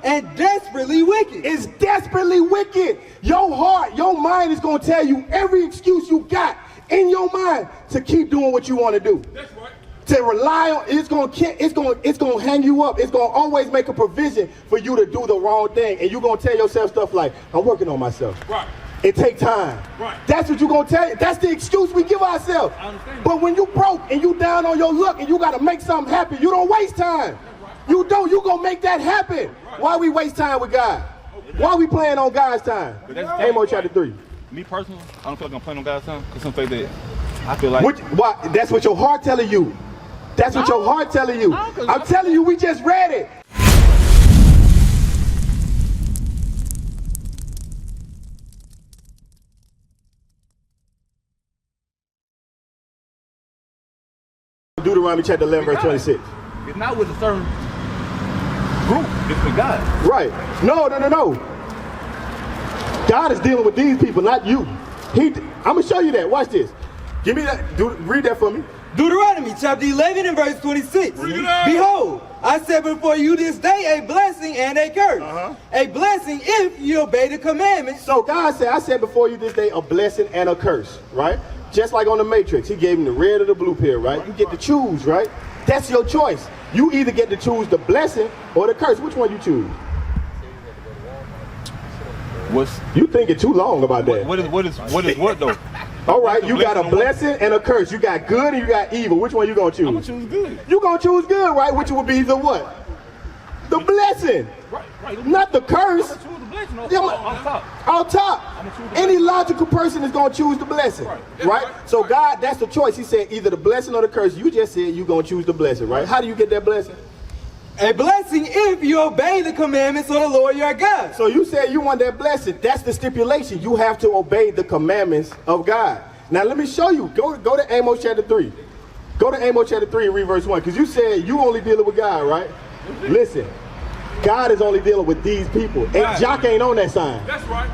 and desperately wicked. It's desperately wicked. Your heart, your mind is going to tell you every excuse you got in your mind to keep doing what you want to do. That's right. To rely on, it's going to hang you up. It's going to always make a provision for you to do the wrong thing. And you're going to tell yourself stuff like, I'm working on myself. Right. It take time. Right. That's what you're going to tell you. That's the excuse we give ourselves. I understand. But when you broke and you down on your luck and you got to make something happen, you don't waste time. Right. You don't. You going to make that happen. Right. Why we waste time with God? Why we playing on God's time? Amos chapter 3. Me personally, I don't feel like I'm playing on God's time because some things that I feel like. Why? That's what your heart telling you. That's what your heart telling you. I'm telling you, we just read it. Deuteronomy chapter 11, verse 26. It's not with a certain group, it's with God. Right. No. God is dealing with these people, not you. I'm going to show you that. Watch this. Give me that. Read that for me. Deuteronomy chapter 11 and verse 26. Behold, I set before you this day a blessing and a curse. A blessing if you obey the commandments. So God said, I set before you this day a blessing and a curse, right? Just like on the Matrix, he gave him the red or the blue pill, right? You get to choose, right? That's your choice. You either get to choose the blessing or the curse. Which one you choose? You thinking too long about that. What is what though? All right, you got a blessing and a curse. You got good and you got evil. Which one you gonna choose? I'm gonna choose good. You gonna choose good, right? Which would be the what? The blessing. Right. Not the curse. I'm gonna choose the blessing on top. On top. Any logical person is gonna choose the blessing. Right? So God, that's the choice. He said either the blessing or the curse. You just said you're gonna choose the blessing, right? How do you get that blessing? A blessing if you obey the commandments of the Lord your God. So you said you want that blessing. That's the stipulation. You have to obey the commandments of God. Now let me show you. Go to Amos chapter 3. Go to Amos chapter 3 and read verse 1. Because you said you only dealing with God, right? Listen. God is only dealing with these people. And Jock ain't on that sign. That's right.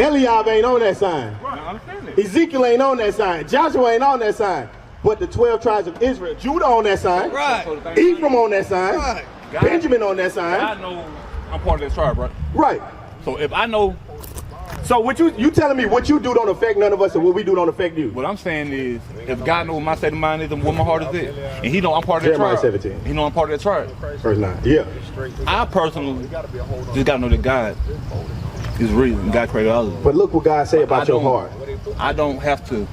Eliab ain't on that sign. Right. I understand that. Ezekiel ain't on that sign. Joshua ain't on that sign. But the 12 tribes of Israel, Judah on that sign. Right. Ephraim on that sign. Right. Benjamin on that sign. I know I'm part of that tribe, right? Right. So if I know. So what you telling me what you do don't affect none of us and what we do don't affect you? What I'm saying is, if God knows what my state of mind is and what my heart is at, and he know I'm part of that Jeremiah tribe. 17. He know I'm part of that tribe. Verse 9. Yeah. I personally just gotta know that God is real and God created all of us. But look what God say about your heart. I don't have to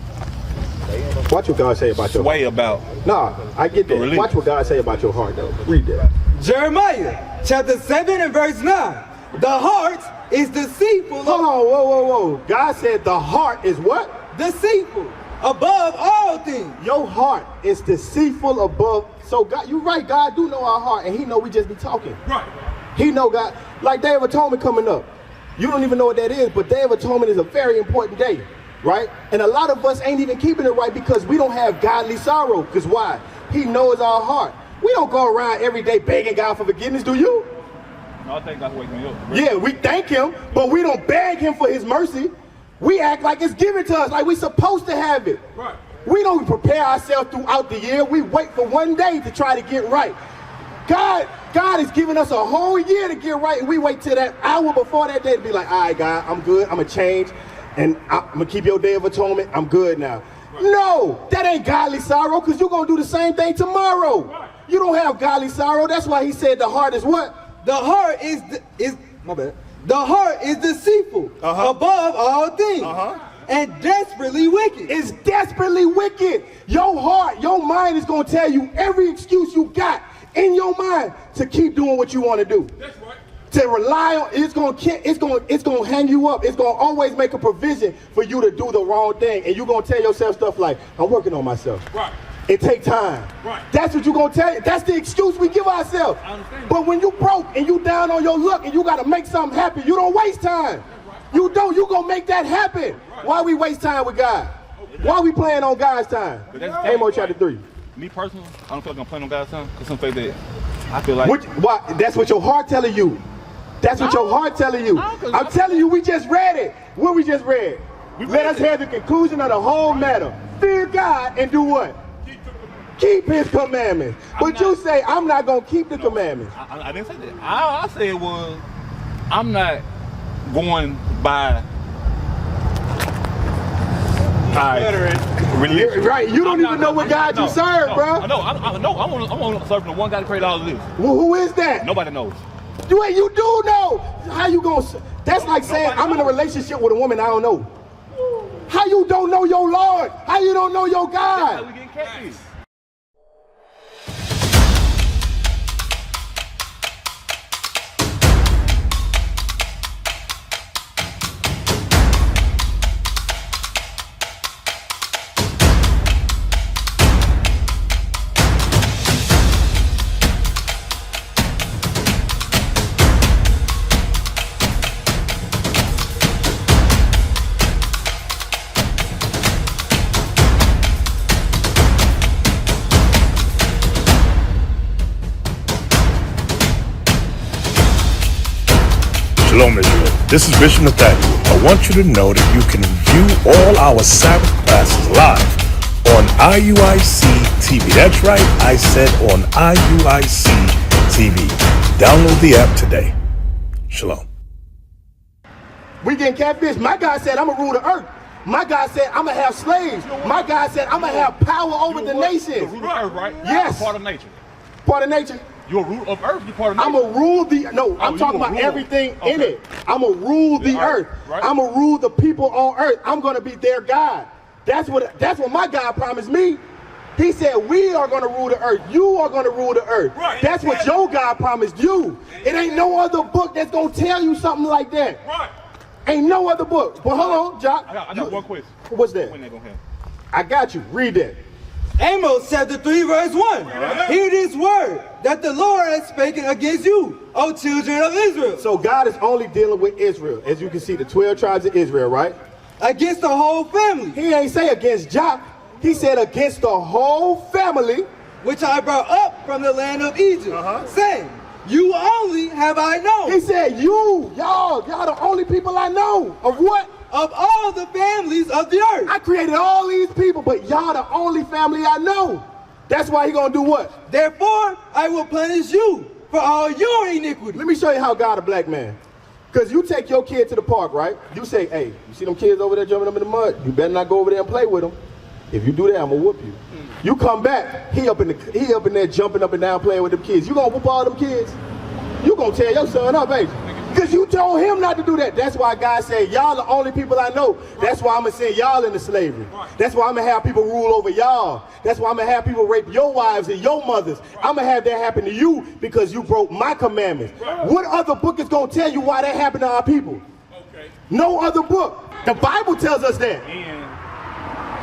Watch what God say about your sway heart. about. Nah, I get that. Watch what God say about your heart though. Read that. Jeremiah chapter 7 and verse 9. The heart is deceitful. Hold on, whoa. God said the heart is what? Deceitful above all things. Your heart is deceitful above. So God, you're right. God do know our heart, and He know we just be talking. Right. He know God. Like Day of Atonement coming up. You don't even know what that is, but Day of Atonement is a very important day, right? And a lot of us ain't even keeping it right because we don't have godly sorrow. Because why? He knows our heart. We don't go around every day begging God for forgiveness, do you? No, I think God's waking me up. Yeah, we thank Him, but we don't beg Him for His mercy. We act like it's given to us, like we're supposed to have it. Right. We don't prepare ourselves throughout the year. We wait for one day to try to get right. God is giving us a whole year to get right, and we wait till that hour before that day to be like, all right, God, I'm good. I'm going to change, and I'm going to keep your Day of Atonement. I'm good now. Right. No, that ain't godly sorrow, because you're going to do the same thing tomorrow. Right. You don't have godly sorrow. That's why He said the heart is what? The heart is my bad. The heart is deceitful above all things and desperately wicked. It's desperately wicked. Your heart, your mind is going to tell you every excuse you got in your mind to keep doing what you want to do. That's right. To rely on, it's going to hang you up. It's going to always make a provision for you to do the wrong thing, and you're going to tell yourself stuff like, I'm working on myself. Right. It take time. Right. That's what you're going to tell you. That's the excuse we give ourselves. I understand. But when you broke and you down on your luck and you got to make something happen, you don't waste time. Right. You don't. You going to make that happen. Right. Why we waste time with God? Why we playing on God's time? Amos chapter 3. Me personally, I don't feel like I'm playing on God's time because some things that I feel like. Why? That's what your heart telling you. That's what your heart telling you. I'm telling you, we just read it. What we just read? Let us have the conclusion of the whole matter. Fear God and do what? Keep His commandments. But you say, I'm not going to keep the commandments. I didn't say that. All I said was, I'm not going by religion. Right, you don't even know what God you serve, bro. No, I'm only serving the one God that created all of this. Well, who is that? Nobody knows. You do know. How you gonna? That's like saying I'm in a relationship with a woman I don't know. How you don't know your Lord? How you don't know your God? That's how we getting catfished. Shalom Israel, this is Bishop Nathaniel. I want you to know that you can view all our Sabbath classes live on IUIC TV. That's right, I said on IUIC TV. Download the app today. Shalom. We getting catfish. My God said I'm gonna rule the earth. My God said I'm gonna have slaves. My God said I'm gonna have power over the nations. You're a ruler of earth, right? Yes. You're part of nature. Part of nature. You're a ruler of earth. You're part of nature. I'm gonna rule the, no, I'm talking about everything in it. I'm gonna rule the earth. Right. I'm gonna rule the people on earth. I'm gonna be their God. That's what my God promised me. He said we are gonna rule the earth. You are gonna rule the earth. Right. That's what your God promised you. It ain't no other book that's gonna tell you something like that. Right. Ain't no other book. But hold on, Jock. I got one question. What's that? When they gonna have? I got you. Read that. Amos chapter 3 verse 1. Hear this word that the Lord has spoken against you, O children of Israel. So God is only dealing with Israel. As you can see, the 12 tribes of Israel, right? Against the whole family, He ain't say against Jock. He said against the whole family. which I brought up from the land of Egypt, saying, you only have I known. He said, y'all the only people I know. Of what? Of all the families of the earth. I created all these people, but y'all the only family I know. That's why he gonna do what? Therefore, I will punish you for all your iniquity. Let me show you how God a black man. Because you take your kid to the park, right? You say, hey, you see them kids over there jumping up in the mud? You better not go over there and play with them. If you do that, I'm gonna whoop you. You come back, he up in there jumping up and down playing with them kids. You gonna whoop all them kids? You gonna tear your son up, ain't you? Because you told him not to do that. That's why God said, y'all the only people I know. That's why I'm going to send y'all into slavery. That's why I'm going to have people rule over y'all. That's why I'm going to have people rape your wives and your mothers. I'm going to have that happen to you because you broke my commandments. What other book is going to tell you why that happened to our people? No other book. The Bible tells us that. And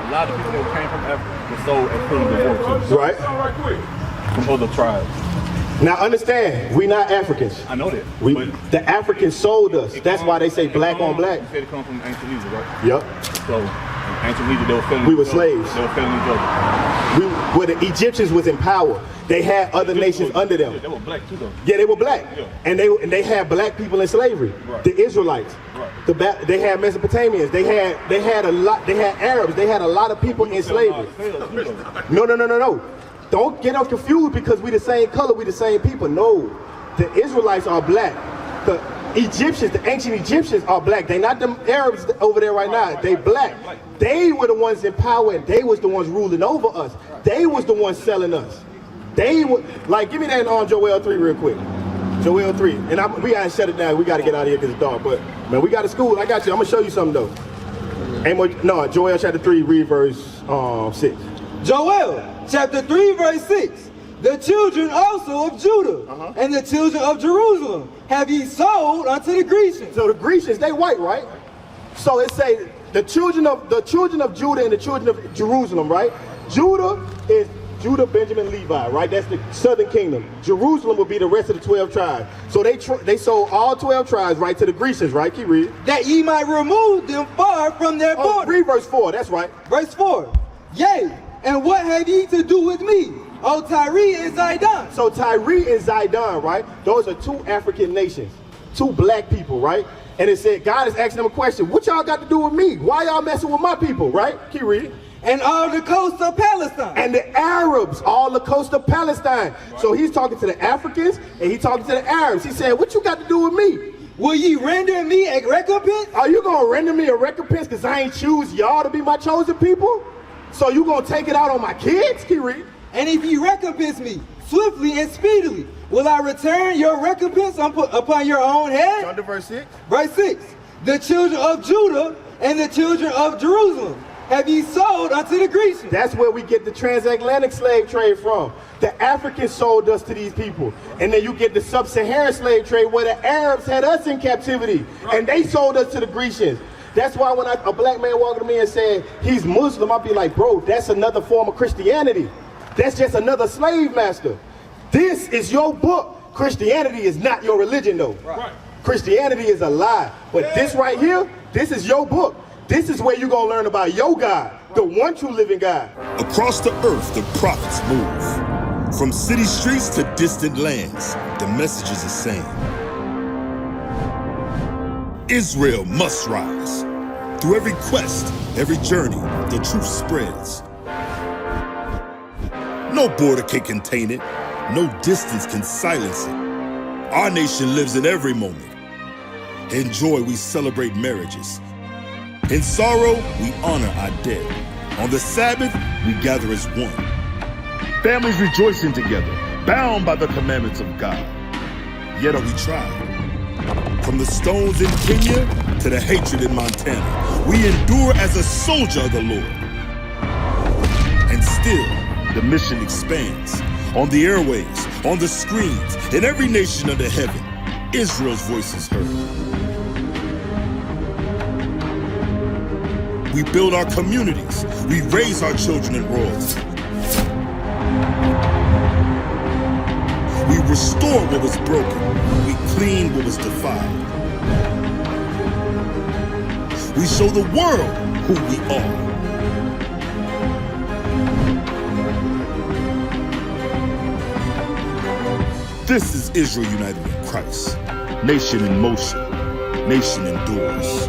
a lot of people that came from Africa were sold as prisoners of war too. Right? From other tribes. Now understand, we not Africans. I know that. The Africans sold us. That's why they say black on black. You said it comes from ancient Egypt, right? Yep. So, in ancient Egypt, they were selling. We were slaves. They were selling each other. Where the Egyptians was in power, they had other nations under them. Yeah, they were black too, though. Yeah, they were black, Yeah. and they had black people in slavery. Right. The Israelites, Right. they had Mesopotamians, they had a lot, they had Arabs, they had a lot of people in slavery. No. Don't get us confused because we the same color, we the same people. No, the Israelites are black. The Egyptians, the ancient Egyptians are black. They not them Arabs over there right now. They black. They were the ones in power and they was the ones ruling over us. They was the ones selling us. They were, like, give me that on Joel 3 real quick. Joel 3. And we gotta shut it down. We gotta get out of here because it's dark. But, man, we got a school. I got you. I'm gonna show you something, though. Joel chapter 3, read verse 6. Joel chapter 3 verse 6. The children also of Judah and the children of Jerusalem have ye sold unto the Grecians. So the Grecians, they white, right? So it say the children of Judah and the children of Jerusalem, right? Judah is Judah, Benjamin, Levi, right? That's the southern kingdom. Jerusalem will be the rest of the 12 tribes. So they sold all 12 tribes, right, to the Grecians, right? Keep reading. That ye might remove them far from their border. Read verse 4, that's right. Verse 4. Yea, and what have ye to do with me, O Tyre and Zidon? So Tyre and Zidon, right? Those are two African nations, two black people, right? And it said, God is asking them a question. What y'all got to do with me? Why y'all messing with my people, right? Keep reading. And all the coast of Palestine. And the Arabs, all the coast of Palestine. Right. So he's talking to the Africans and he's talking to the Arabs. He said, what you got to do with me? will ye render me a recompense? Are you gonna render me a recompense because I ain't choose y'all to be my chosen people? So you gonna take it out on my kids? Keep reading. And if ye recompense me swiftly and speedily, will I return your recompense upon your own head? Under verse 6. Verse 6. The children of Judah and the children of Jerusalem have ye sold unto the Grecians. That's where we get the transatlantic slave trade from. The Africans sold us to these people. And then you get the sub-Saharan slave trade where the Arabs had us in captivity. And they sold us to the Grecians. That's why when a black man walked to me and said, he's Muslim, I'd be like, bro, that's another form of Christianity. That's just another slave master. This is your book. Christianity is not your religion, though. Right. Christianity is a lie. But this right here, this is your book. This is where you're going to learn about your God, the one true living God. Across the earth, the prophets move. From city streets to distant lands, the message is the same. Israel must rise. Through every quest, every journey, the truth spreads. No border can contain it. No distance can silence it. Our nation lives in every moment. In joy, we celebrate marriages. In sorrow, we honor our dead. On the Sabbath, we gather as one. Families rejoicing together, bound by the commandments of God. Yet are we tried. From the stones in Kenya to the hatred in Montana, we endure as a soldier of the Lord. And still, the mission expands. On the airwaves, on the screens, in every nation under heaven, Israel's voice is heard. We build our communities. We raise our children in royalty. We restore what was broken. We clean what was defiled. We show the world who we are. This is Israel united in Christ. Nation in motion. Nation endures.